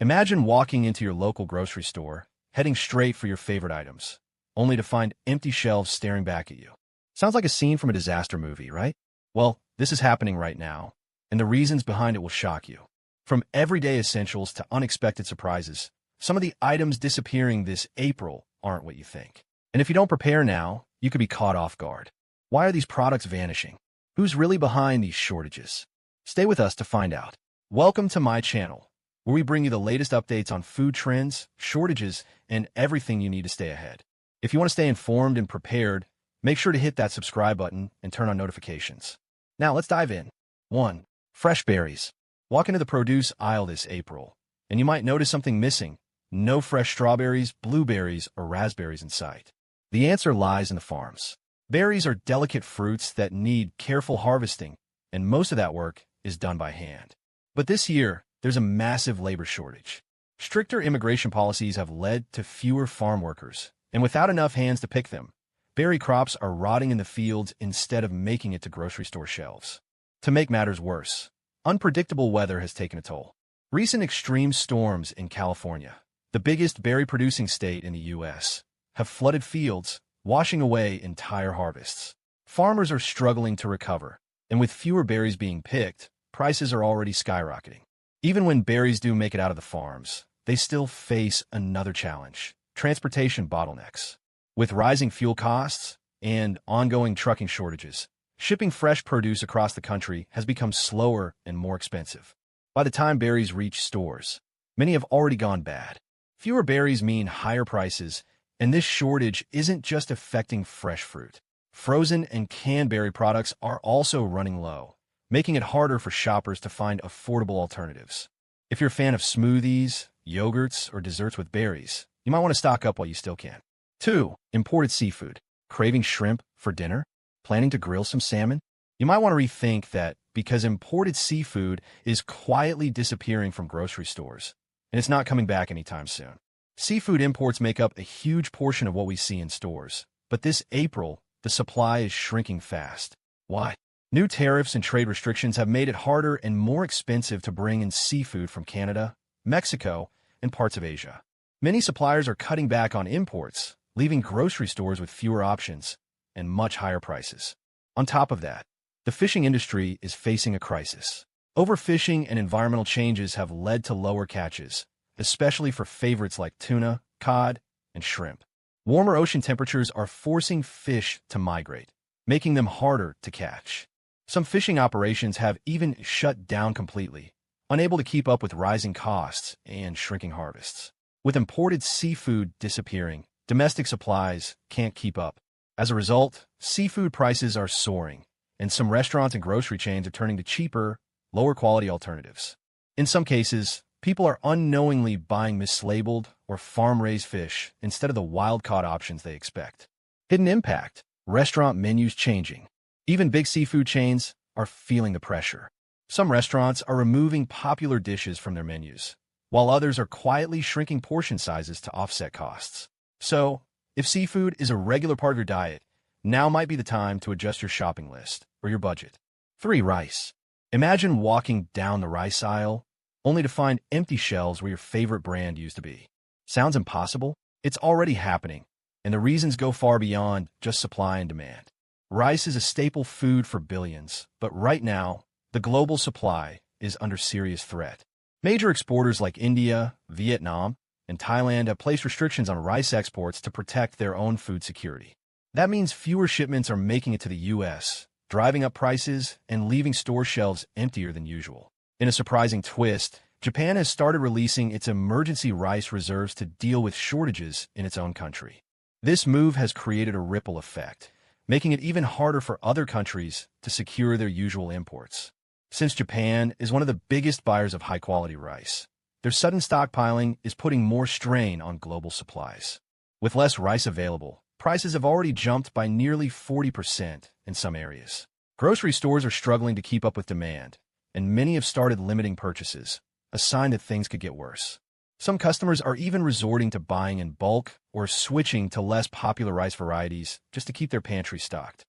Imagine walking into your local grocery store, heading straight for your favorite items, only to find empty shelves staring back at you. Sounds like a scene from a disaster movie, right? Well, this is happening right now, and the reasons behind it will shock you. From everyday essentials to unexpected surprises, some of the items disappearing this April aren't what you think. And if you don't prepare now, you could be caught off guard. Why are these products vanishing? Who's really behind these shortages? Stay with us to find out. Welcome to my channel, where we bring you the latest updates on food trends, shortages, and everything you need to stay ahead. If you want to stay informed and prepared, make sure to hit that subscribe button and turn on notifications. Now let's dive in. 1. Fresh berries. Walk into the produce aisle this April, and you might notice something missing. No fresh strawberries, blueberries, or raspberries in sight. The answer lies in the farms. Berries are delicate fruits that need careful harvesting, and most of that work is done by hand. But this year, there's a massive labor shortage. Stricter immigration policies have led to fewer farm workers, and without enough hands to pick them, berry crops are rotting in the fields instead of making it to grocery store shelves. To make matters worse, unpredictable weather has taken a toll. Recent extreme storms in California, the biggest berry-producing state in the U.S., have flooded fields, washing away entire harvests. Farmers are struggling to recover, and with fewer berries being picked, prices are already skyrocketing. Even when berries do make it out of the farms, they still face another challenge: transportation bottlenecks. With rising fuel costs and ongoing trucking shortages, shipping fresh produce across the country has become slower and more expensive. By the time berries reach stores, many have already gone bad. Fewer berries mean higher prices, and this shortage isn't just affecting fresh fruit. Frozen and canned berry products are also running low, making it harder for shoppers to find affordable alternatives. If you're a fan of smoothies, yogurts, or desserts with berries, you might want to stock up while you still can. 2. Imported seafood. Craving shrimp for dinner? Planning to grill some salmon? You might want to rethink that, because imported seafood is quietly disappearing from grocery stores, and it's not coming back anytime soon. Seafood imports make up a huge portion of what we see in stores, but this April, the supply is shrinking fast. Why? New tariffs and trade restrictions have made it harder and more expensive to bring in seafood from Canada, Mexico, and parts of Asia. Many suppliers are cutting back on imports, leaving grocery stores with fewer options and much higher prices. On top of that, the fishing industry is facing a crisis. Overfishing and environmental changes have led to lower catches, especially for favorites like tuna, cod, and shrimp. Warmer ocean temperatures are forcing fish to migrate, making them harder to catch. Some fishing operations have even shut down completely, unable to keep up with rising costs and shrinking harvests. With imported seafood disappearing, domestic supplies can't keep up. As a result, seafood prices are soaring, and some restaurants and grocery chains are turning to cheaper, lower-quality alternatives. In some cases, people are unknowingly buying mislabeled or farm-raised fish instead of the wild-caught options they expect. Hidden impact: restaurant menus changing. Even big seafood chains are feeling the pressure. Some restaurants are removing popular dishes from their menus, while others are quietly shrinking portion sizes to offset costs. So, if seafood is a regular part of your diet, now might be the time to adjust your shopping list or your budget. 3. Rice. Imagine walking down the rice aisle, only to find empty shelves where your favorite brand used to be. Sounds impossible? It's already happening, and the reasons go far beyond just supply and demand. Rice is a staple food for billions, but right now, the global supply is under serious threat. Major exporters like India, Vietnam, and Thailand have placed restrictions on rice exports to protect their own food security. That means fewer shipments are making it to the U.S., driving up prices and leaving store shelves emptier than usual. In a surprising twist, Japan has started releasing its emergency rice reserves to deal with shortages in its own country. This move has created a ripple effect, making it even harder for other countries to secure their usual imports. Since Japan is one of the biggest buyers of high-quality rice, their sudden stockpiling is putting more strain on global supplies. With less rice available, prices have already jumped by nearly 40% in some areas. Grocery stores are struggling to keep up with demand, and many have started limiting purchases, a sign that things could get worse. Some customers are even resorting to buying in bulk or switching to less popular rice varieties just to keep their pantry stocked.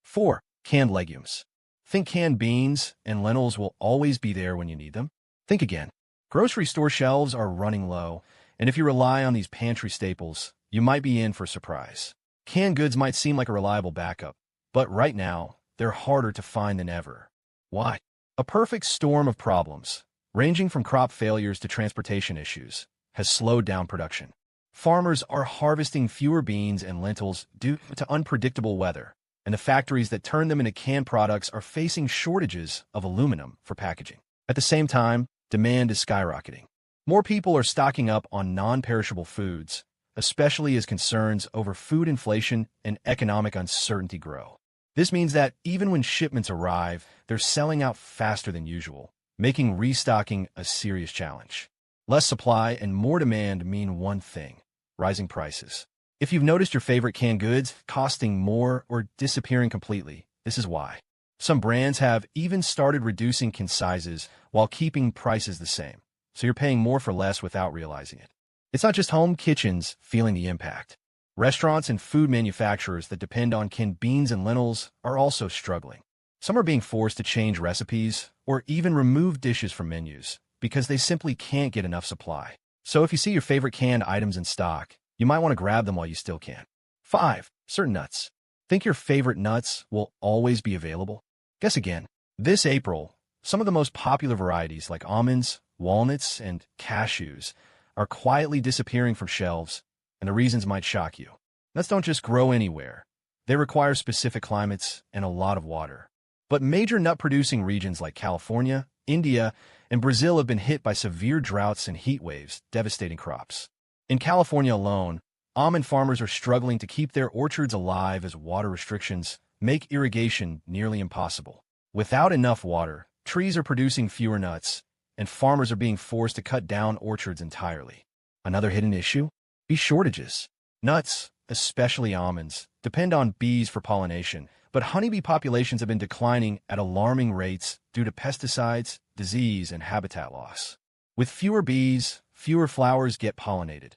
4. Canned legumes. Think canned beans and lentils will always be there when you need them? Think again. Grocery store shelves are running low, and if you rely on these pantry staples, you might be in for a surprise. Canned goods might seem like a reliable backup, but right now, they're harder to find than ever. Why? A perfect storm of problems, ranging from crop failures to transportation issues, has slowed down production. Farmers are harvesting fewer beans and lentils due to unpredictable weather, and the factories that turn them into canned products are facing shortages of aluminum for packaging. At the same time, demand is skyrocketing. More people are stocking up on non-perishable foods, especially as concerns over food inflation and economic uncertainty grow. This means that even when shipments arrive, they're selling out faster than usual, making restocking a serious challenge. Less supply and more demand mean one thing: rising prices. If you've noticed your favorite canned goods costing more or disappearing completely, this is why. Some brands have even started reducing can sizes while keeping prices the same, so you're paying more for less without realizing it. It's not just home kitchens feeling the impact. Restaurants and food manufacturers that depend on canned beans and lentils are also struggling. Some are being forced to change recipes or even remove dishes from menus because they simply can't get enough supply. So if you see your favorite canned items in stock, you might want to grab them while you still can. 5. Certain nuts. Think your favorite nuts will always be available? Guess again. This April, some of the most popular varieties like almonds, walnuts, and cashews are quietly disappearing from shelves, and the reasons might shock you. Nuts don't just grow anywhere. They require specific climates and a lot of water. But major nut-producing regions like California, India, and Brazil have been hit by severe droughts and heat waves, devastating crops. In California alone, almond farmers are struggling to keep their orchards alive as water restrictions make irrigation nearly impossible. Without enough water, trees are producing fewer nuts, and farmers are being forced to cut down orchards entirely. Another hidden issue? Bee shortages. Nuts, especially almonds, depend on bees for pollination, but honeybee populations have been declining at alarming rates due to pesticides, disease, and habitat loss. With fewer bees, fewer flowers get pollinated,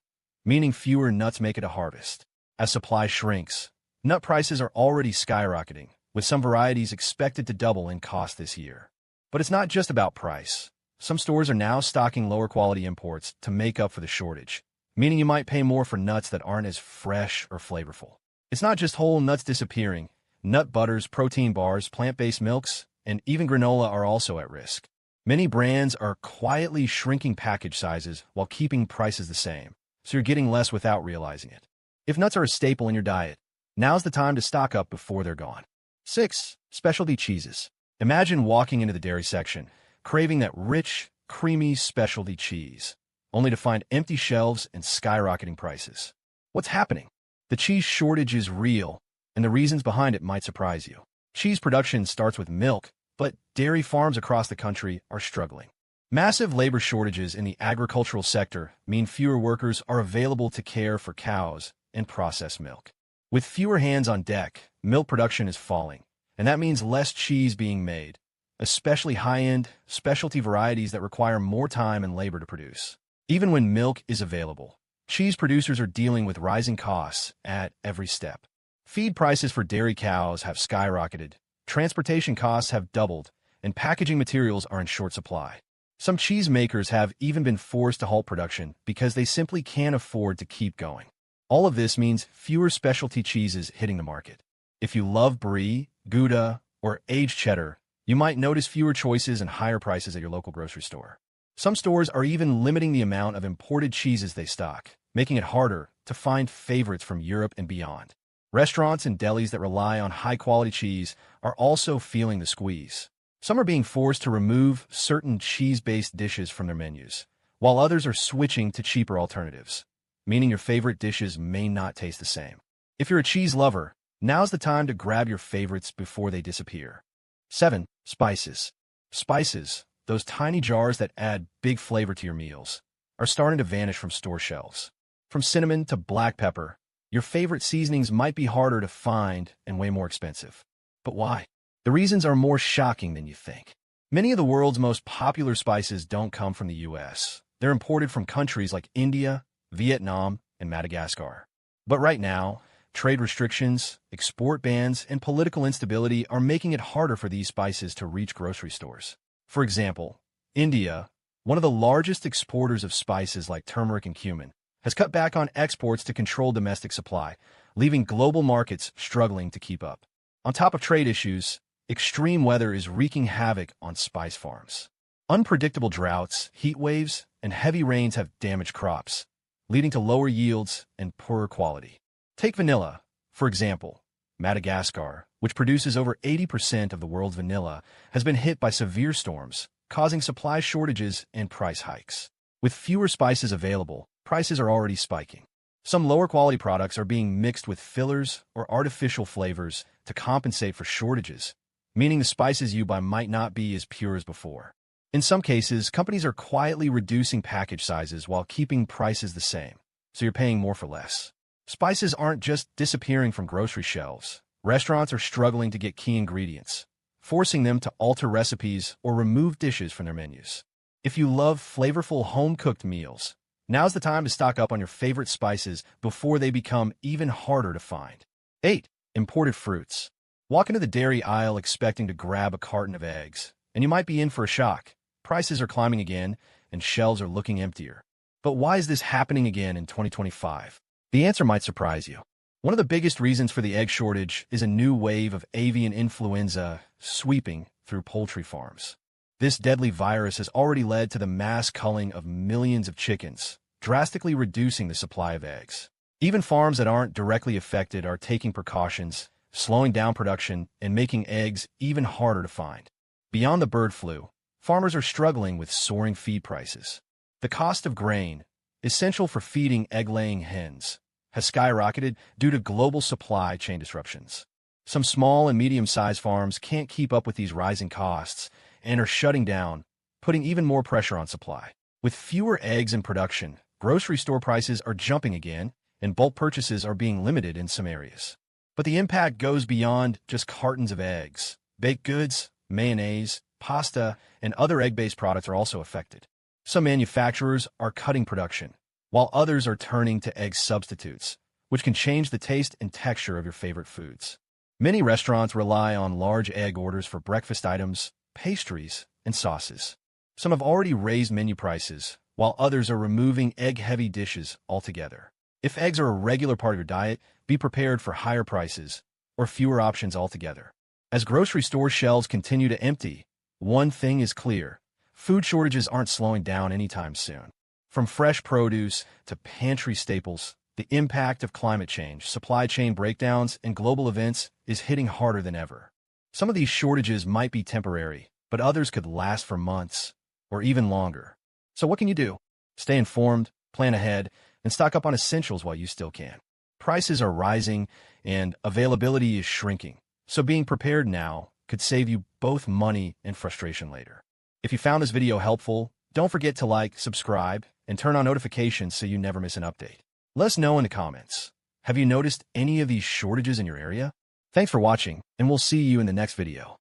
meaning fewer nuts make it to harvest. As supply shrinks, nut prices are already skyrocketing, with some varieties expected to double in cost this year. But it's not just about price. Some stores are now stocking lower quality imports to make up for the shortage, meaning you might pay more for nuts that aren't as fresh or flavorful. It's not just whole nuts disappearing. Nut butters, protein bars, plant-based milks, and even granola are also at risk. Many brands are quietly shrinking package sizes while keeping prices the same, so you're getting less without realizing it. If nuts are a staple in your diet, now's the time to stock up before they're gone. 6. Specialty cheeses. Imagine walking into the dairy section, craving that rich, creamy specialty cheese, only to find empty shelves and skyrocketing prices. What's happening? The cheese shortage is real, and the reasons behind it might surprise you. Cheese production starts with milk, but dairy farms across the country are struggling. Massive labor shortages in the agricultural sector mean fewer workers are available to care for cows and process milk. With fewer hands on deck, milk production is falling, and that means less cheese being made, especially high-end, specialty varieties that require more time and labor to produce. Even when milk is available, cheese producers are dealing with rising costs at every step. Feed prices for dairy cows have skyrocketed, transportation costs have doubled, and packaging materials are in short supply. Some cheese makers have even been forced to halt production because they simply can't afford to keep going. All of this means fewer specialty cheeses hitting the market. If you love brie, Gouda, or aged cheddar, you might notice fewer choices and higher prices at your local grocery store. Some stores are even limiting the amount of imported cheeses they stock, making it harder to find favorites from Europe and beyond. Restaurants and delis that rely on high-quality cheese are also feeling the squeeze. Some are being forced to remove certain cheese-based dishes from their menus, while others are switching to cheaper alternatives, meaning your favorite dishes may not taste the same. If you're a cheese lover, now's the time to grab your favorites before they disappear. 7. Spices. Spices, those tiny jars that add big flavor to your meals, are starting to vanish from store shelves. From cinnamon to black pepper, your favorite seasonings might be harder to find and way more expensive. But why? The reasons are more shocking than you think. Many of the world's most popular spices don't come from the US. They're imported from countries like India, Vietnam, and Madagascar. But right now, trade restrictions, export bans, and political instability are making it harder for these spices to reach grocery stores. For example, India, one of the largest exporters of spices like turmeric and cumin, has cut back on exports to control domestic supply, leaving global markets struggling to keep up. On top of trade issues, extreme weather is wreaking havoc on spice farms. Unpredictable droughts, heat waves, and heavy rains have damaged crops, leading to lower yields and poorer quality. Take vanilla, for example. Madagascar, which produces over 80% of the world's vanilla, has been hit by severe storms, causing supply shortages and price hikes. With fewer spices available, prices are already spiking. Some lower quality products are being mixed with fillers or artificial flavors to compensate for shortages, meaning the spices you buy might not be as pure as before. In some cases, companies are quietly reducing package sizes while keeping prices the same, so you're paying more for less. Spices aren't just disappearing from grocery shelves. Restaurants are struggling to get key ingredients, forcing them to alter recipes or remove dishes from their menus. If you love flavorful home-cooked meals, now's the time to stock up on your favorite spices before they become even harder to find. 8. Imported fruits. Walk into the dairy aisle expecting to grab a carton of eggs, and you might be in for a shock. Prices are climbing again, and shelves are looking emptier. But why is this happening again in 2025? The answer might surprise you. One of the biggest reasons for the egg shortage is a new wave of avian influenza sweeping through poultry farms. This deadly virus has already led to the mass culling of millions of chickens, drastically reducing the supply of eggs. Even farms that aren't directly affected are taking precautions, slowing down production and making eggs even harder to find. Beyond the bird flu, farmers are struggling with soaring feed prices. The cost of grain, essential for feeding egg-laying hens, has skyrocketed due to global supply chain disruptions. Some small and medium-sized farms can't keep up with these rising costs and are shutting down, putting even more pressure on supply. With fewer eggs in production, grocery store prices are jumping again, and bulk purchases are being limited in some areas. But the impact goes beyond just cartons of eggs. Baked goods, mayonnaise, pasta, and other egg-based products are also affected. Some manufacturers are cutting production, while others are turning to egg substitutes, which can change the taste and texture of your favorite foods. Many restaurants rely on large egg orders for breakfast items, pastries, and sauces. Some have already raised menu prices, while others are removing egg-heavy dishes altogether. If eggs are a regular part of your diet, be prepared for higher prices or fewer options altogether. As grocery store shelves continue to empty, one thing is clear: food shortages aren't slowing down anytime soon. From fresh produce to pantry staples, the impact of climate change, supply chain breakdowns, and global events is hitting harder than ever. Some of these shortages might be temporary, but others could last for months or even longer. So what can you do? Stay informed, plan ahead, and stock up on essentials while you still can. Prices are rising and availability is shrinking, so being prepared now could save you both money and frustration later. If you found this video helpful, don't forget to like, subscribe, and turn on notifications so you never miss an update. Let us know in the comments. Have you noticed any of these shortages in your area? Thanks for watching, and we'll see you in the next video.